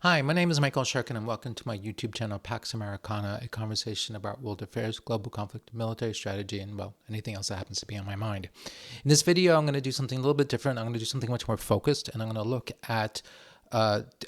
Hi, my name is Michael Sherkin and welcome to my YouTube channel Pax Americana, a conversation about world affairs, global conflict, military strategy, and well, anything else that happens to be on my mind. In this video, I'm going to do something a little bit different. I'm going to do something much more focused, and I'm going to look at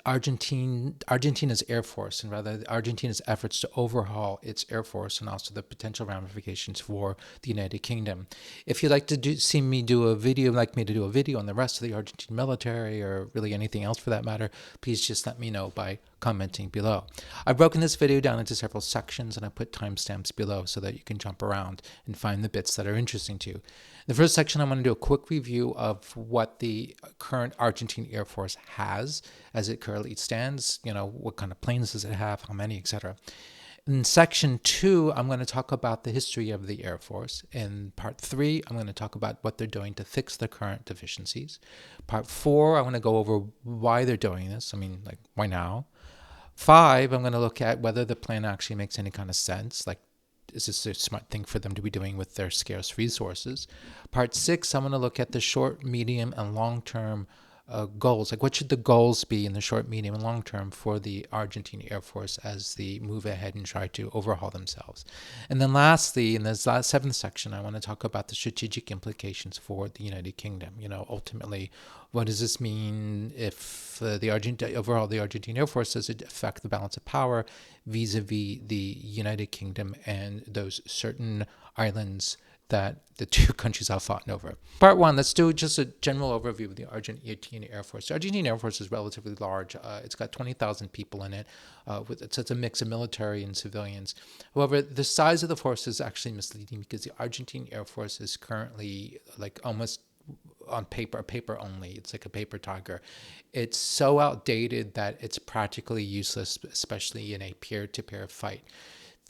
Argentina's Air Force, and rather Argentina's efforts to overhaul its Air Force and also the potential ramifications for the United Kingdom. If you'd like to see me do a video, on the rest of the Argentine military or really anything else for that matter, please just let me know by commenting below. I've broken this video down into several sections and I put timestamps below so that you can jump around and find the bits that are interesting to you. In the first section, I'm going to do a quick review of what the current Argentine Air Force has as it currently stands. You know, what kind of planes does it have, how many, etc. In section 2, I'm going to talk about the history of the Air Force. In part 3, I'm going to talk about what they're doing to fix the current deficiencies. Part 4, I'm going to go over why they're doing this. Like, why now? 5, I'm going to look at whether the plan actually makes any kind of sense. Like, is this a smart thing for them to be doing with their scarce resources? Part 6, I'm going to look at the short, medium, and long-term goals. Like, what should the goals be in the short, medium, and long term for the Argentine Air Force as they move ahead and try to overhaul themselves? And then lastly, in this seventh section, I want to talk about the strategic implications for the United Kingdom. You know, ultimately, what does this mean if the Argentine Air Force, does it affect the balance of power vis-a-vis the United Kingdom and those certain islands that the two countries have fought over? Part 1, let's do just a general overview of the Argentine Air Force. The Argentine Air Force is relatively large. It's got 20,000 people in it. It's a mix of military and civilians. However, the size of the force is actually misleading because the Argentine Air Force is currently like almost on paper only. It's like a paper tiger. It's so outdated that it's practically useless, especially in a peer-to-peer fight.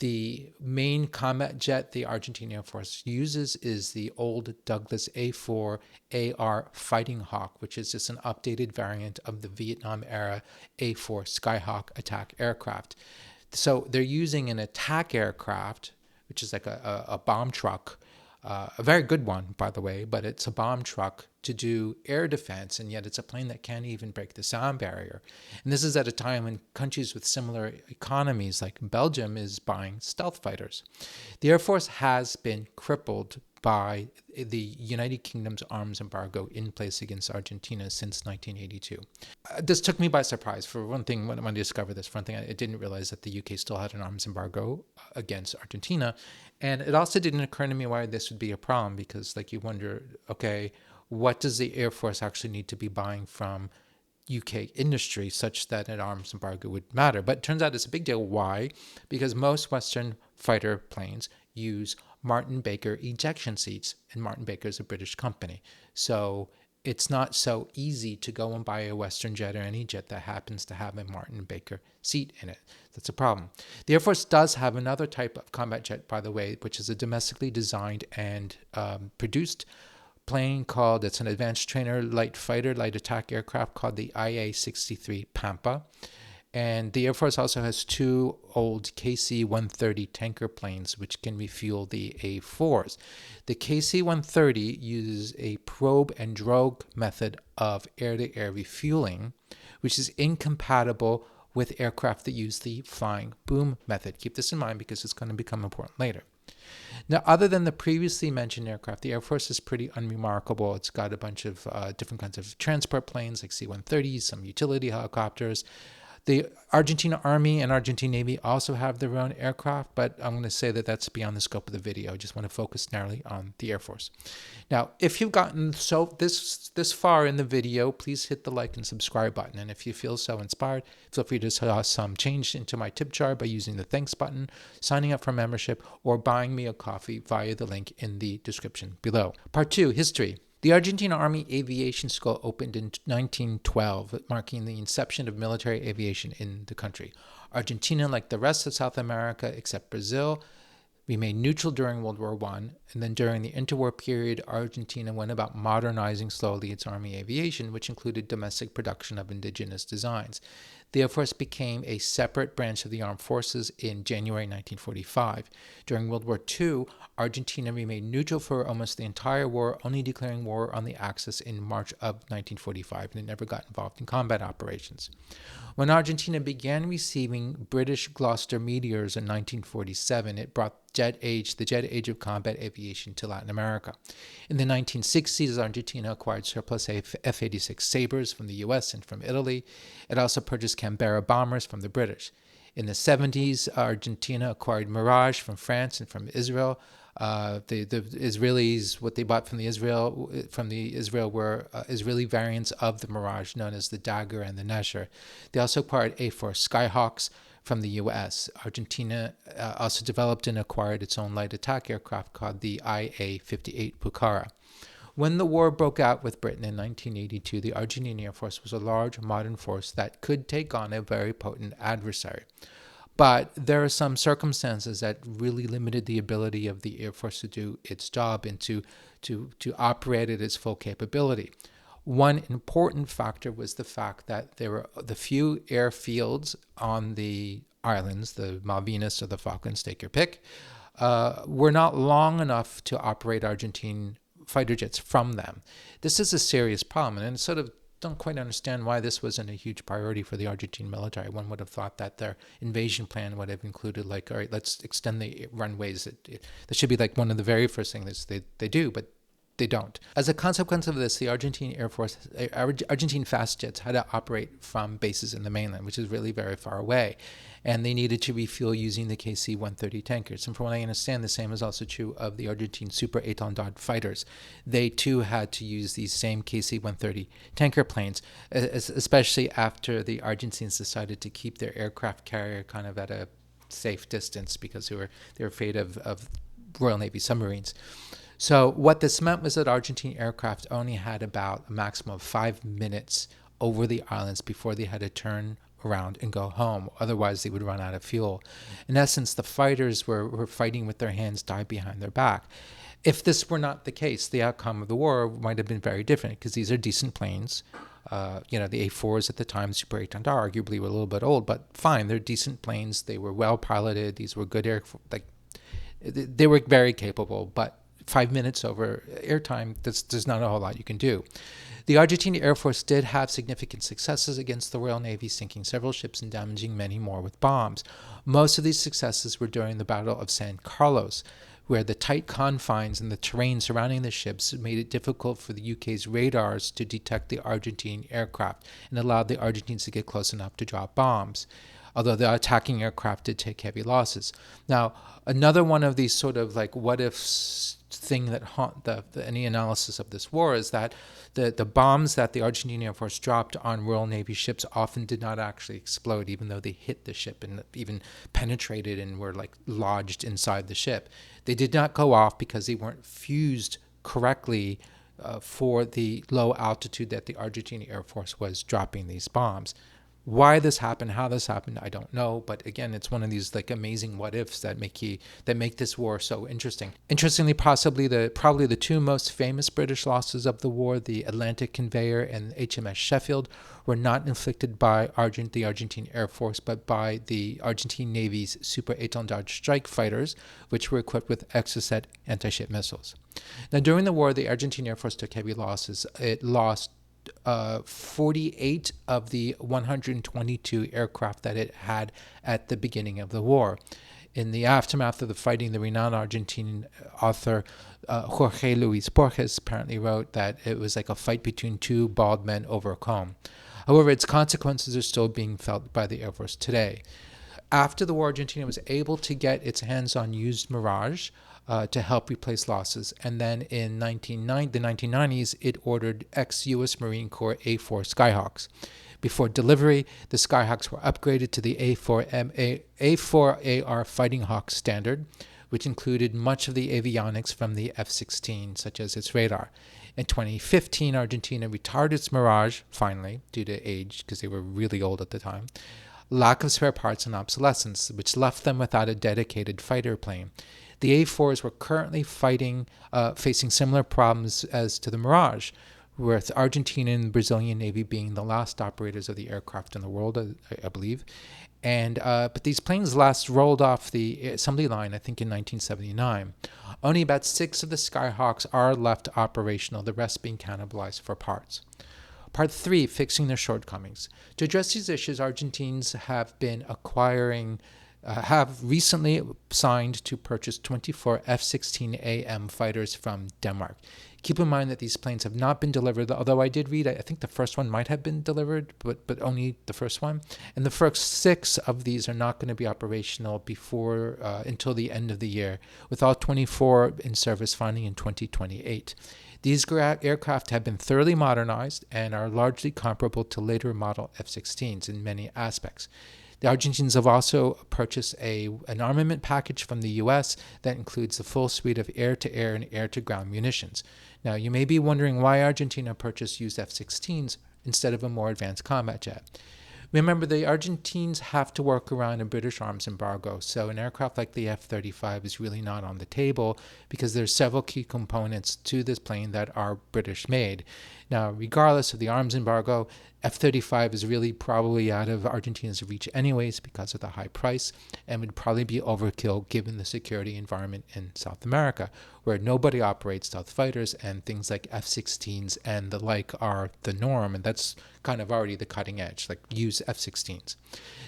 The main combat jet the Argentine Air Force uses is the old Douglas A4AR Fighting Hawk, which is just an updated variant of the Vietnam-era A4 Skyhawk attack aircraft. So they're using an attack aircraft, which is like a bomb truck, a very good one, by the way, but it's a bomb truck to do air defense, and yet it's a plane that can't even break the sound barrier. And this is at a time when countries with similar economies like Belgium is buying stealth fighters. The Air Force has been crippled by the United Kingdom's arms embargo in place against Argentina since 1982. This took me by surprise. For one thing, when I discovered this, for one thing, I didn't realize that the UK still had an arms embargo against Argentina. And it also didn't occur to me why this would be a problem, because like you wonder, okay, what does the Air Force actually need to be buying from UK industry such that an arms embargo would matter? But it turns out it's a big deal. Why? Because most Western fighter planes use Martin Baker ejection seats, and Martin Baker is a British company. So it's not so easy to go and buy a Western jet or any jet that happens to have a Martin Baker seat in it. That's a problem. The Air Force does have another type of combat jet, by the way, which is a domestically designed and produced plane called, it's an advanced trainer light fighter, light attack aircraft called the IA-63 Pampa. And the Air Force also has two old KC-130 tanker planes which can refuel the A4s. The KC-130 uses a probe and drogue method of air-to-air refueling, which is incompatible with aircraft that use the flying boom method. Keep this in mind because it's going to become important later. Now, other than the previously mentioned aircraft, the Air Force is pretty unremarkable. It's got a bunch of different kinds of transport planes like C-130s, some utility helicopters. The Argentina Army and Argentine Navy also have their own aircraft, but I'm going to say that that's beyond the scope of the video. I just want to focus narrowly on the Air Force. Now, if you've gotten this far in the video, please hit the like and subscribe button. And if you feel so inspired, feel free to toss some change into my tip jar by using the thanks button, signing up for membership, or buying me a coffee via the link in the description below. Part 2, history. The Argentine Army Aviation School opened in 1912, marking the inception of military aviation in the country. Argentina, like the rest of South America except Brazil, remained neutral during World War I, and then during the interwar period, Argentina went about modernizing slowly its army aviation, which included domestic production of indigenous designs. The Air Force became a separate branch of the armed forces in January 1945. During World War II, Argentina remained neutral for almost the entire war, only declaring war on the Axis in March of 1945, and it never got involved in combat operations. When Argentina began receiving British Gloster Meteors in 1947, it brought the jet age of combat aviation to Latin America. In the 1960s, Argentina acquired surplus F-86 Sabres from the U.S. and from Italy. It also purchased Canberra bombers from the British. In the 70s, Argentina acquired Mirage from France and from Israel. The Israelis, what they bought from the Israel were Israeli variants of the Mirage, known as the Dagger and the Nesher. They also acquired A4 Skyhawks from the U.S. Argentina also developed and acquired its own light attack aircraft called the IA-58 Pucara. When the war broke out with Britain in 1982, the Argentine Air Force was a large modern force that could take on a very potent adversary. But there are some circumstances that really limited the ability of the Air Force to do its job and to operate at its full capability. One important factor was the fact that there were the few airfields on the islands, the Malvinas or the Falklands, take your pick, were not long enough to operate Argentine fighter jets from them. This is a serious problem, and sort of don't quite understand why this wasn't a huge priority for the Argentine military. One would have thought that their invasion plan would have included, like, all right, let's extend the runways. That should be like one of the very first things they do, but they don't. As a consequence of this, the Argentine Air Force, Argentine fast jets had to operate from bases in the mainland, which is really very far away. And they needed to refuel using the KC-130 tankers. And from what I understand, the same is also true of the Argentine Super Étendard fighters. They too had to use these same KC-130 tanker planes, especially after the Argentines decided to keep their aircraft carrier kind of at a safe distance because they were afraid of Royal Navy submarines. So what this meant was that Argentine aircraft only had about a maximum of 5 minutes over the islands before they had to turn around and go home. Otherwise, they would run out of fuel. In essence, the fighters were fighting with their hands tied behind their back. If this were not the case, the outcome of the war might have been very different because these are decent planes. The A4s at the time, Super Étendard, arguably were a little bit old, but fine, they're decent planes. They were well piloted. These were good they were very capable, but 5 minutes over airtime, there's not a whole lot you can do. The Argentine Air Force did have significant successes against the Royal Navy, sinking several ships and damaging many more with bombs. Most of these successes were during the Battle of San Carlos, where the tight confines and the terrain surrounding the ships made it difficult for the UK's radars to detect the Argentine aircraft and allowed the Argentines to get close enough to drop bombs, although the attacking aircraft did take heavy losses. Now, another one of these sort of like what-ifs thing that haunt any analysis of this war is that the bombs that the Argentine Air Force dropped on Royal Navy ships often did not actually explode, even though they hit the ship and even penetrated and were like lodged inside the ship. They did not go off because they weren't fused correctly for the low altitude that the Argentine Air Force was dropping these bombs. Why this happened, how this happened, I don't know. But again, it's one of these like amazing what ifs that make this war so interesting. Interestingly, probably the two most famous British losses of the war, the Atlantic Conveyor and HMS Sheffield, were not inflicted by the Argentine Air Force, but by the Argentine Navy's Super Étendard strike fighters, which were equipped with Exocet anti-ship missiles. Now, during the war, the Argentine Air Force took heavy losses. It lost 48 of the 122 aircraft that it had at the beginning of the war. In the aftermath of the fighting, the renowned Argentine author Jorge Luis Borges apparently wrote that it was like a fight between two bald men over a comb. However, its consequences are still being felt by the Air Force today. After the war, Argentina was able to get its hands on used Mirage to help replace losses. And then in the 1990s, it ordered ex-U.S. Marine Corps A4 Skyhawks. Before delivery, the Skyhawks were upgraded to the A4AR Fighting Hawk standard, which included much of the avionics from the F-16, such as its radar. In 2015, Argentina retired its Mirage, finally, due to age, because they were really old at the time, lack of spare parts and obsolescence, which left them without a dedicated fighter plane. The A4s were currently facing similar problems as to the Mirage, with Argentina and the Brazilian Navy being the last operators of the aircraft in the world, I believe. And but these planes last rolled off the assembly line, I think, in 1979. Only about 6 of the Skyhawks are left operational, the rest being cannibalized for parts. Part 3, fixing their shortcomings. To address these issues, Argentines have been have recently signed to purchase 24 F-16AM fighters from Denmark. Keep in mind that these planes have not been delivered, although I did read, I think the first one might have been delivered, but only the first one. And the first 6 of these are not going to be operational before until the end of the year, with all 24 in service finally in 2028. These aircraft have been thoroughly modernized and are largely comparable to later model F-16s in many aspects. The Argentines have also purchased an armament package from the U.S. that includes a full suite of air-to-air and air-to-ground munitions. Now, you may be wondering why Argentina purchased used F-16s instead of a more advanced combat jet. Remember, the Argentines have to work around a British arms embargo, so an aircraft like the F-35 is really not on the table because there's several key components to this plane that are British-made. Now, regardless of the arms embargo, F-35 is really probably out of Argentina's reach anyways because of the high price, and would probably be overkill given the security environment in South America, where nobody operates stealth fighters and things like F-16s and the like are the norm, and that's kind of already the cutting edge, like use F-16s.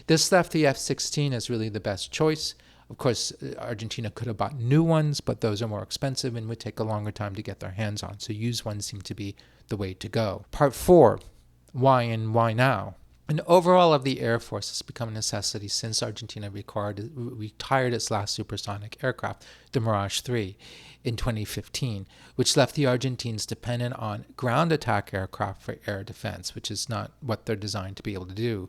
This left the F-16 as really the best choice. Of course, Argentina could have bought new ones, but those are more expensive and would take a longer time to get their hands on, so used ones seem to be the way to go. Part 4, why and why now? An overhaul of the Air Force has become a necessity since Argentina retired its last supersonic aircraft, the Mirage 3, in 2015, which left the Argentines dependent on ground attack aircraft for air defense, which is not what they're designed to be able to do.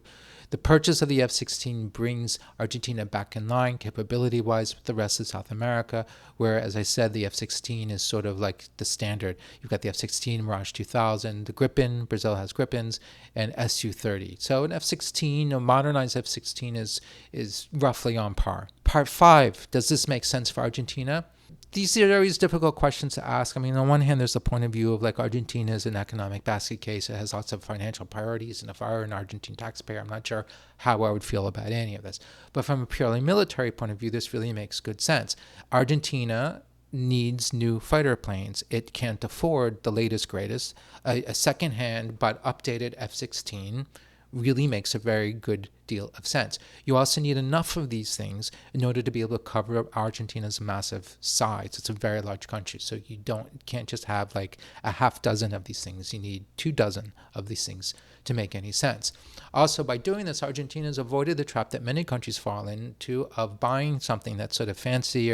The purchase of the F-16 brings Argentina back in line capability-wise with the rest of South America, where, as I said, the F-16 is sort of like the standard. You've got the F-16, Mirage 2000, the Gripen, Brazil has Gripens, and Su-30. So an F-16, a modernized F-16 is roughly on par. Part 5, does this make sense for Argentina? These are always difficult questions to ask. I mean, on one hand, there's the point of view of like Argentina is an economic basket case. It has lots of financial priorities. And if I were an Argentine taxpayer, I'm not sure how I would feel about any of this. But from a purely military point of view, this really makes good sense. Argentina needs new fighter planes. It can't afford the latest, greatest. A second-hand but updated F-16 really makes a very good deal of sense. You also need enough of these things in order to be able to cover Argentina's massive size. It's a very large country, so you can't just have like a half dozen of these things. You need 24 of these things to make any sense. Also, by doing this, Argentina's avoided the trap that many countries fall into of buying something that's sort of fancy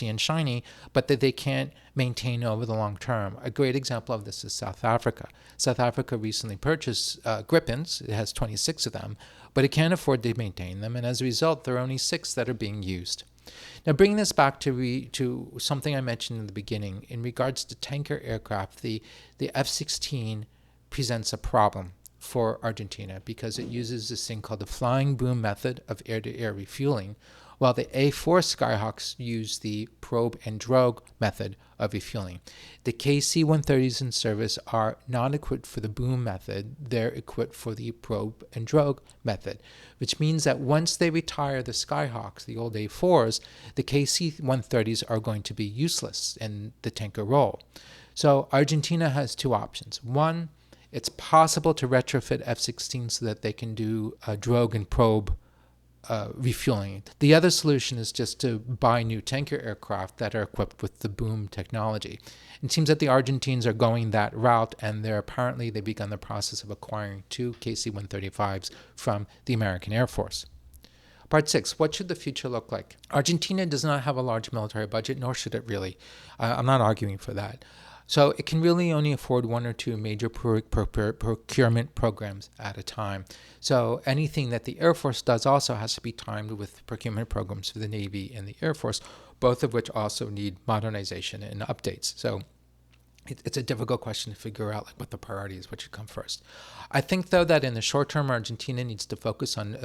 and shiny, but that they can't maintain over the long term. A great example of this is South Africa. South Africa recently purchased Gripens. It has 26 of them, but it can't afford to maintain them, and as a result, there are only 6 that are being used. Now, bringing this back to something I mentioned in the beginning, in regards to tanker aircraft, the F-16 presents a problem for Argentina because it uses this thing called the flying boom method of air-to-air refueling, while the A4 Skyhawks use the probe and drogue method of refueling. The KC-130s in service are not equipped for the boom method. They're equipped for the probe and drogue method, which means that once they retire the Skyhawks, the old A4s, the KC-130s are going to be useless in the tanker role. So Argentina has 2 options. One, it's possible to retrofit F-16 so that they can do drogue and probe refueling. The other solution is just to buy new tanker aircraft that are equipped with the boom technology. It seems that the Argentines are going that route, and they've begun the process of acquiring 2 KC-135s from the American Air Force. Part 6, what should the future look like? Argentina does not have a large military budget, nor should it really. I'm not arguing for that. So it can really only afford 1 or 2 major procurement programs at a time. So anything that the Air Force does also has to be timed with procurement programs for the Navy and the Air Force, both of which also need modernization and updates. So it's a difficult question to figure out like what the priority is, what should come first. I think, though, that in the short term, Argentina needs to focus on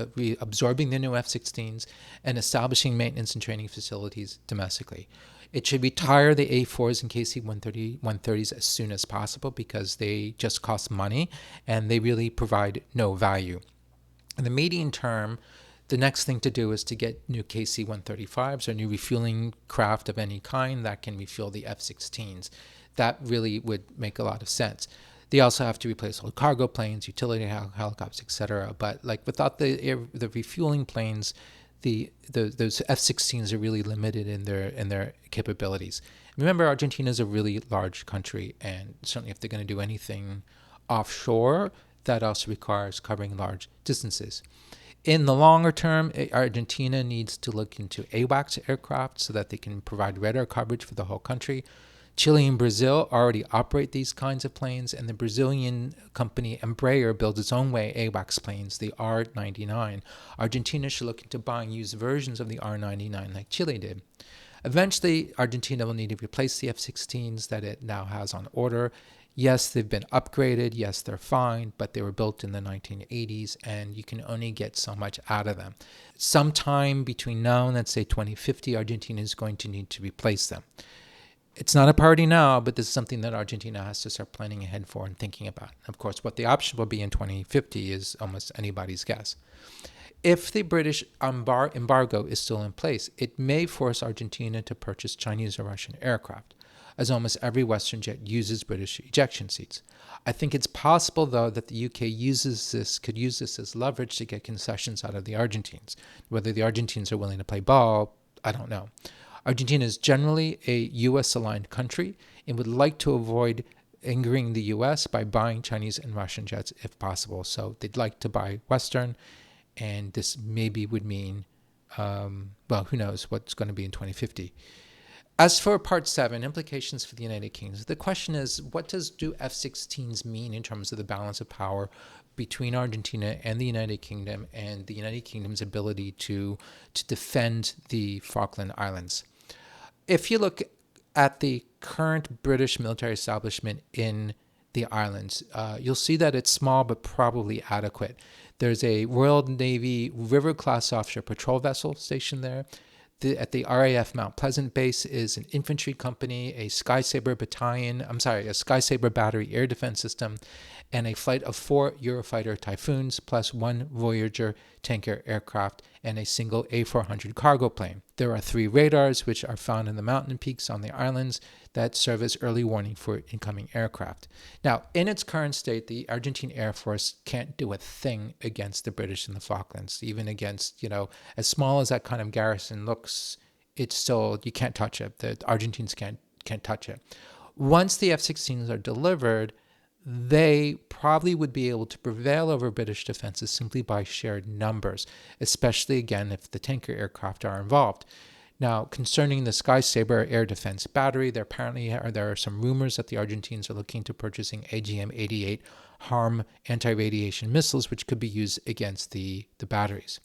absorbing the new F-16s and establishing maintenance and training facilities domestically. It should retire the A4s and KC-130s as soon as possible because they just cost money and they really provide no value. In the medium term, the next thing to do is to get new KC-135s or new refueling craft of any kind that can refuel the F-16s. That really would make a lot of sense. They also have to replace old cargo planes, utility helicopters, etc. But like without the refueling planes, those F-16s are really limited in their capabilities. Remember, Argentina is a really large country, and certainly if they're going to do anything offshore, that also requires covering large distances. In the longer term, Argentina needs to look into AWACS aircraft so that they can provide radar coverage for the whole country. Chile and Brazil already operate these kinds of planes, and the Brazilian company Embraer builds its own way AWACS planes, the R99. Argentina should look into buying used versions of the R99 like Chile did. Eventually, Argentina will need to replace the F-16s that it now has on order. Yes, they've been upgraded. Yes, they're fine, but they were built in the 1980s, and you can only get so much out of them. Sometime between now and, let's say, 2050, Argentina is going to need to replace them. It's not a priority now, but this is something that Argentina has to start planning ahead for and thinking about. Of course, what the option will be in 2050 is almost anybody's guess. If the British embargo is still in place, it may force Argentina to purchase Chinese or Russian aircraft, as almost every Western jet uses British ejection seats. I think it's possible, though, that the UK could use this as leverage to get concessions out of the Argentines. Whether the Argentines are willing to play ball, I don't know. Argentina is generally a U.S.-aligned country and would like to avoid angering the U.S. by buying Chinese and Russian jets if possible. So they'd like to buy Western, and this maybe would mean, well, who knows what's going to be in 2050. As for Part 7, implications for the United Kingdom, the question is, what do F-16s mean in terms of the balance of power between Argentina and the United Kingdom and the United Kingdom's ability to defend the Falkland Islands? If you look at the current British military establishment in the islands, you'll see that it's small but probably adequate. There's a Royal Navy River-class offshore patrol vessel stationed there. At the RAF Mount Pleasant base is an infantry company, a Skysaber battery air defense system, and a flight of 4 Eurofighter Typhoons plus 1 Voyager tanker aircraft and a single A400 cargo plane. There are 3 radars which are found in the mountain peaks on the islands that serve as early warning for incoming aircraft. Now, in its current state, the Argentine Air Force can't do a thing against the British in the Falklands, even against, as small as that kind of garrison looks, it's still, you can't touch it. The Argentines can't touch it. Once the F-16s are delivered, they probably would be able to prevail over British defenses simply by shared numbers, especially, again, if the tanker aircraft are involved. Now, concerning the Skysaber air defense battery, there are some rumors that the Argentines are looking to purchasing AGM-88 HARM anti-radiation missiles, which could be used against the batteries.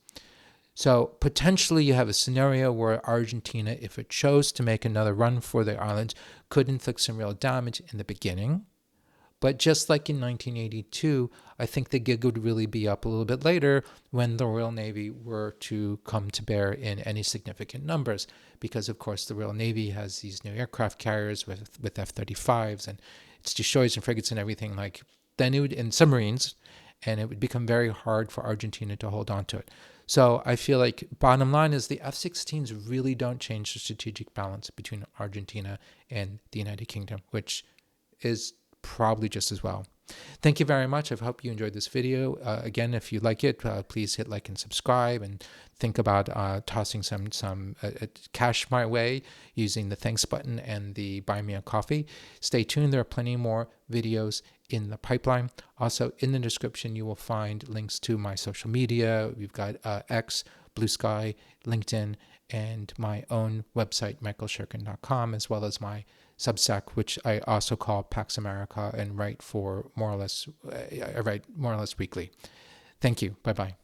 So potentially you have a scenario where Argentina, if it chose to make another run for the islands, could inflict some real damage in the beginning. But just like in 1982, I think the gig would really be up a little bit later when the Royal Navy were to come to bear in any significant numbers. Because, of course, the Royal Navy has these new aircraft carriers with F-35s and its destroyers and frigates and everything like then it would, and submarines, and it would become very hard for Argentina to hold on to it. So I feel like bottom line is the F-16s really don't change the strategic balance between Argentina and the United Kingdom, which is probably just as well. Thank you very much. I hope you enjoyed this video. Again, if you like it, please hit like and subscribe, and think about tossing some cash my way using the thanks button and the buy me a coffee. Stay tuned. There are plenty more videos in the pipeline. Also, in the description, you will find links to my social media. We've got X, Blue Sky, LinkedIn, and my own website, michaelshirkin.com, as well as my Substack, which I also call Pax America, and write more or less weekly. Thank you. Bye-bye.